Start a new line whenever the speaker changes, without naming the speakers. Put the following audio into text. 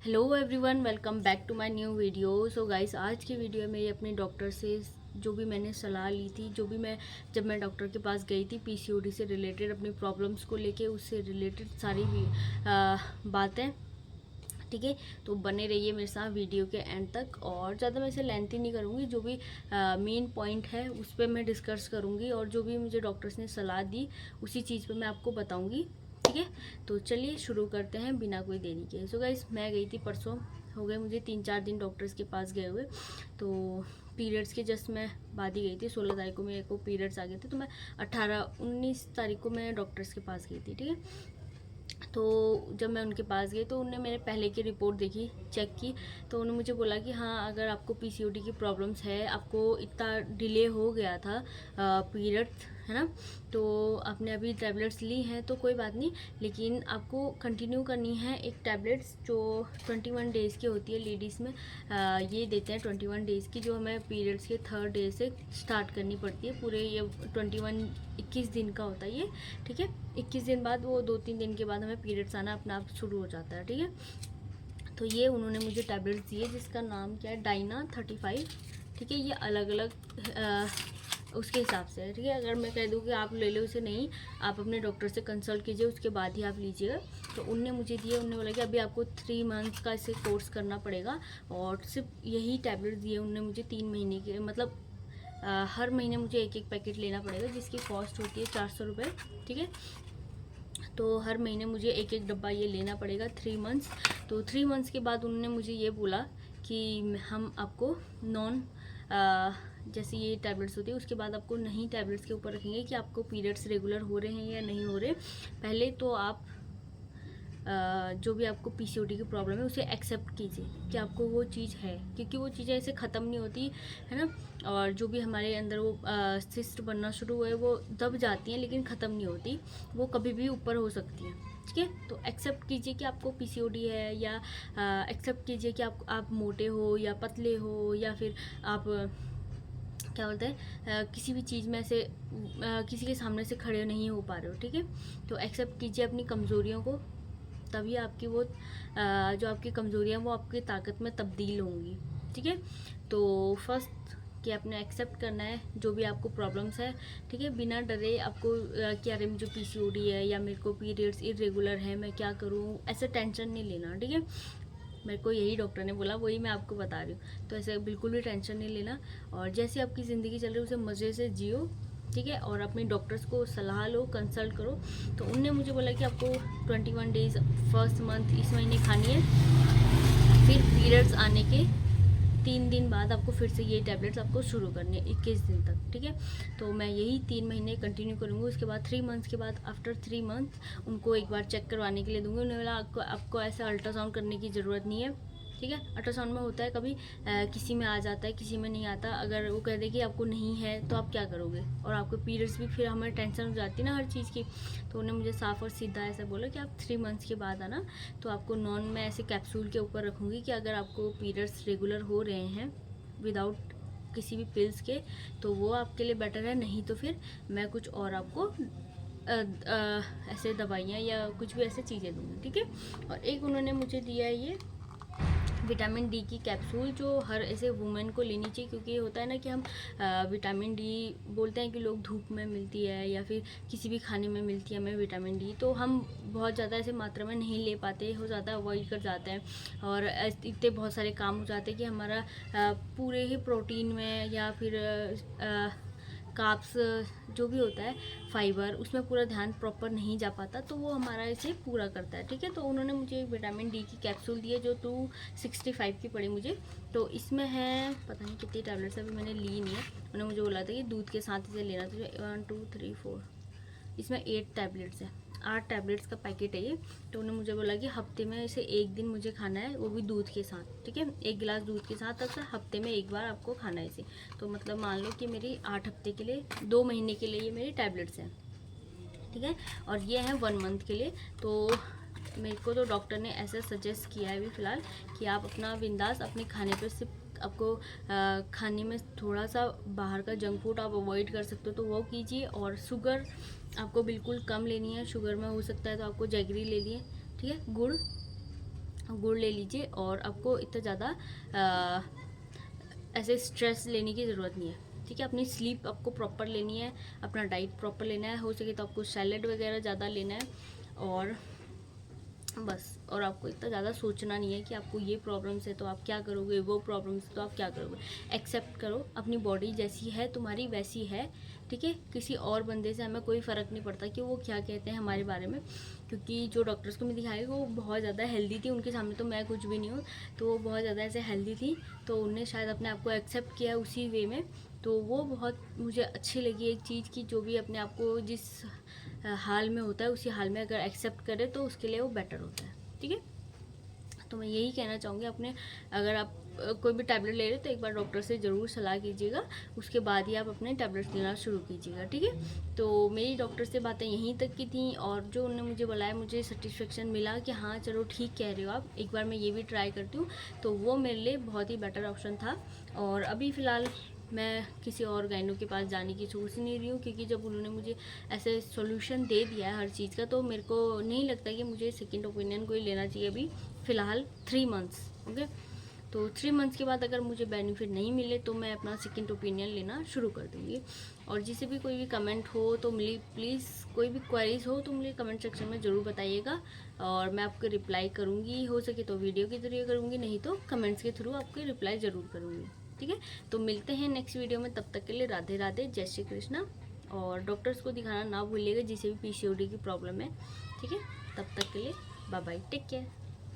Hello everyone, welcome back to my new video. So guys, आज की video में अपने डॉक्टर से जो भी मैंने सलाह ली थी, जो भी मैं जब मैं डॉक्टर के पास गई थी पीसीओडी से रिलेटेड, अपनी प्रॉब्लम्स को लेके उससे रिलेटेड सारी भी बातें, ठीक है। तो बने रहिए मेरे साथ वीडियो के एंड तक, और ज़्यादा मैं इसे लेंथी नहीं करूँगी। जो भी मेन पॉइंट है उस पर मैं डिस्कस करूँगी, और जो भी मुझे डॉक्टर्स ने सलाह दी उसी चीज़ पे मैं आपको बताऊँगी, ठीक है। तो चलिए शुरू करते हैं बिना कोई देरी के। सो गाइस, मैं गई थी परसों, हो गए मुझे 3-4 दिन डॉक्टर्स के पास गए हुए। तो पीरियड्स के जस्ट मैं बाद ही गई थी। 16 तारीख को मेरे को पीरियड्स आ गए थे, तो मैं 18-19 तारीख को मैं डॉक्टर्स के पास गई थी, ठीक है। तो जब मैं उनके पास गई तो उन्होंने मेरे पहले की रिपोर्ट देखी, चेक की। तो उन्होंने मुझे बोला कि हाँ, अगर आपको पीसीओडी की प्रॉब्लम्स है, आपको इतना डिले हो गया था पीरियड, है ना, तो आपने अभी टैबलेट्स ली हैं तो कोई बात नहीं, लेकिन आपको कंटिन्यू करनी है एक टैबलेट्स जो 21 डेज़ की होती है लेडीज़ में। ये देते हैं 21 डेज़ की, जो हमें पीरियड्स के 3rd डे से स्टार्ट करनी पड़ती है। पूरे ये 21 दिन का होता है ये, ठीक है। 21 दिन बाद, वो 2-3 दिन के बाद हमें पीरियड्स आना अपना आप शुरू हो जाता है, ठीक है। तो ये उन्होंने मुझे टैबलेट्स दिए जिसका नाम क्या है, डाइना 35, ठीक है। ये अलग अलग उसके हिसाब से है, ठीक है। अगर मैं कह दूँ कि आप ले लो उसे, नहीं, आप अपने डॉक्टर से कंसल्ट कीजिए, उसके बाद ही आप लीजिएगा। तो उनने मुझे दिए, उन्होंने बोला कि अभी आपको 3 मंथ्स का इसे कोर्स करना पड़ेगा, और सिर्फ यही टैबलेट दिए उन्होंने मुझे 3 महीने के, मतलब हर महीने मुझे एक एक पैकेट लेना पड़ेगा, जिसकी कॉस्ट होती है 400 रुपये, ठीक है। तो हर महीने मुझे एक एक डब्बा ये लेना पड़ेगा 3 मंथ्स। तो 3 मंथ्स के बाद उन्होंने मुझे ये बोला कि हम आपको नॉन जैसे ये टैबलेट्स होती है उसके बाद आपको नहीं टैबलेट्स के ऊपर रखेंगे कि आपको पीरियड्स रेगुलर हो रहे हैं या नहीं हो रहे। पहले तो आप जो भी आपको पीसीओडी की प्रॉब्लम है उसे एक्सेप्ट कीजिए कि आपको वो चीज़ है, क्योंकि वो चीज़ें ऐसे ख़त्म नहीं होती, है ना। और जो भी हमारे अंदर वो सिस्ट बनना शुरू हुए वो दब जाती हैं, लेकिन ख़त्म नहीं होती, वो कभी भी ऊपर हो सकती है, ठीक है। तो एक्सेप्ट कीजिए कि आपको पीसीओडी है, या एक्सेप्ट कीजिए कि आप मोटे हो या पतले हो, या फिर आप क्या बोलते हैं किसी भी चीज़ में ऐसे किसी के सामने से खड़े नहीं हो पा रहे हो, ठीक है। तो एक्सेप्ट कीजिए अपनी कमज़ोरियों को, तभी आपकी वो जो आपकी कमज़ोरियाँ वो आपकी ताकत में तब्दील होंगी, ठीक है। तो फर्स्ट कि आपने एक्सेप्ट करना है जो भी आपको प्रॉब्लम्स है, ठीक है। बिना डरे आपको कि अरे मुझे पीसीओडी है या मेरे को पीरियड्स इरेगुलर है, मैं क्या करूँ, ऐसे टेंशन नहीं लेना, ठीक है। मेरे को यही डॉक्टर ने बोला, वही मैं आपको बता रही हूँ। तो ऐसे बिल्कुल भी टेंशन नहीं लेना, और जैसे आपकी ज़िंदगी चल रही है उसे मज़े से जियो, ठीक है। और अपने डॉक्टर्स को सलाह लो, कंसल्ट करो। तो उनने मुझे बोला कि आपको 21 डेज़ फर्स्ट मंथ इस महीने खानी है, फिर पीरियड्स आने के 3 दिन बाद आपको फिर से ये टैबलेट्स आपको शुरू करनी है 21 दिन तक, ठीक है। तो मैं यही 3 महीने कंटिन्यू करूँगी। उसके बाद 3 मंथ्स के बाद, आफ्टर 3 मंथ उनको एक बार चेक करवाने के लिए दूँगी। उन्होंने बोला आपको ऐसा अल्ट्रासाउंड करने की ज़रूरत नहीं है, ठीक है। अल्ट्रासाउंड में होता है कभी किसी में आ जाता है, किसी में नहीं आता। अगर वो कह दे कि आपको नहीं है तो आप क्या करोगे, और आपके पीरियड्स भी, फिर हमें टेंशन हो जाती है ना हर चीज़ की। तो उन्होंने मुझे साफ और सीधा ऐसा बोला कि आप 3 मंथ्स के बाद आना, तो आपको नॉन में ऐसे कैप्सूल के ऊपर रखूँगी कि अगर आपको पीरियड्स रेगुलर हो रहे हैं विदाउट किसी भी पिल्स के, तो वो आपके लिए बेटर है। नहीं तो फिर मैं कुछ और आपको ऐसे दवाइयाँ या कुछ भी ऐसे चीज़ें दूँगी, ठीक है। और एक उन्होंने मुझे दिया है ये विटामिन डी की कैप्सूल, जो हर ऐसे वुमेन को लेनी चाहिए, क्योंकि ये होता है ना कि हम विटामिन डी बोलते हैं कि लोग धूप में मिलती है या फिर किसी भी खाने में मिलती है हमें विटामिन डी, तो हम बहुत ज़्यादा ऐसे मात्रा में नहीं ले पाते, हो जाता है अवॉइड कर जाते हैं, और इतने बहुत सारे काम हो जाते हैं कि हमारा पूरे ही प्रोटीन में या फिर कार्ब्स जो भी होता है, फाइबर, उसमें पूरा ध्यान प्रॉपर नहीं जा पाता, तो वो हमारा इसे पूरा करता है, ठीक है। तो उन्होंने मुझे विटामिन डी की कैप्सूल दी है जो 265 की पड़ी मुझे। तो इसमें है पता नहीं कितनी टैबलेट्स, अभी मैंने ली नहीं है। उन्होंने मुझे बोला था कि दूध के साथ इसे लेना, तो 1 2 3 4 इसमें 8 टैबलेट्स है, 8 टैबलेट्स का पैकेट है ये। तो उन्होंने मुझे बोला कि हफ्ते में इसे 1 दिन मुझे खाना है, वो भी दूध के साथ, ठीक है। 1 गिलास दूध के साथ तक हफ्ते में 1 बार आपको खाना है इसे। तो मतलब मान लो कि मेरी 8 हफ्ते के लिए, 2 महीने के लिए ये मेरी टैबलेट्स हैं, ठीक है। और ये है 1 मंथ के लिए। तो मेरे को तो डॉक्टर ने ऐसा सजेस्ट किया है अभी फ़िलहाल कि आप अपना बिंदास अपने खाने पर सिर्फ आपको खाने में थोड़ा सा बाहर का जंक फूड आप अवॉइड कर सकते हो तो वो कीजिए, और शुगर आपको बिल्कुल कम लेनी है। शुगर में हो सकता है तो आपको जैगरी ले लिए, ठीक है, गुड़ गुड़ ले लीजिए और आपको इतना ज़्यादा ऐसे स्ट्रेस लेने की ज़रूरत नहीं है, ठीक है। अपनी स्लीप आपको प्रॉपर लेनी है, अपना डाइट प्रॉपर लेना है, हो सके तो आपको सैलेड वगैरह ज़्यादा लेना है और बस। और आपको इतना ज़्यादा सोचना नहीं है कि आपको ये प्रॉब्लम्स है तो आप क्या करोगे, वो प्रॉब्लम्स तो आप क्या करोगे। एक्सेप्ट करो, अपनी बॉडी जैसी है तुम्हारी वैसी है, ठीक है। किसी और बंदे से हमें कोई फ़र्क नहीं पड़ता कि वो क्या कहते हैं हमारे बारे में, क्योंकि जो डॉक्टर्स को मैं दिखाई वो बहुत ज़्यादा हेल्दी थी, उनके सामने तो मैं कुछ भी नहीं हूँ, तो वो बहुत ज़्यादा ऐसे हेल्दी थी, तो उनने शायद अपने आप को एक्सेप्ट किया उसी वे में। तो वो बहुत मुझे अच्छी लगी एक चीज़ की, जो भी अपने आप को जिस हाल में होता है उसी हाल में अगर एक्सेप्ट करे तो उसके लिए वो बेटर होता है, ठीक है। तो मैं यही कहना चाहूँगी, अपने अगर आप कोई भी टैबलेट ले रहे हो तो एक बार डॉक्टर से ज़रूर सलाह कीजिएगा, उसके बाद ही आप अपने टैबलेट्स लेना शुरू कीजिएगा, ठीक है। तो मेरी डॉक्टर से बातें यहीं तक की थी और जो उन्होंने मुझे बताया मुझे सेटिस्फेक्शन मिला कि हाँ चलो ठीक कह रहे हो आप, एक बार मैं ये भी ट्राई करती हूँ, तो वो मेरे लिए बहुत ही बेटर ऑप्शन था। और अभी फ़िलहाल मैं किसी और गाइनो के पास जाने की सोच नहीं रही हूँ, क्योंकि जब उन्होंने मुझे ऐसे सॉल्यूशन दे दिया है हर चीज़ का, तो मेरे को नहीं लगता कि मुझे सेकंड ओपिनियन कोई लेना चाहिए अभी फ़िलहाल 3 मंथ्स, ओके। तो 3 मंथ्स के बाद अगर मुझे बेनिफिट नहीं मिले तो मैं अपना सेकंड ओपिनियन लेना शुरू कर दूँगी। और जिसे भी कोई भी कमेंट हो तो मुझे प्लीज़, कोई भी क्वेरीज हो तो मुझे कमेंट सेक्शन में ज़रूर बताइएगा और मैं आपको रिप्लाई करूँगी। हो सके तो वीडियो के ज़रिए करूँगी, नहीं तो कमेंट्स के थ्रू आपको रिप्लाई ज़रूर करूँगी, ठीक है। तो मिलते हैं नेक्स्ट वीडियो में, तब तक के लिए राधे राधे, जय श्री कृष्णा। और डॉक्टर्स को दिखाना ना भूलिएगा जिसे भी पीसीओडी की प्रॉब्लम है, ठीक है। तब तक के लिए बाय बाय, टेक केयर।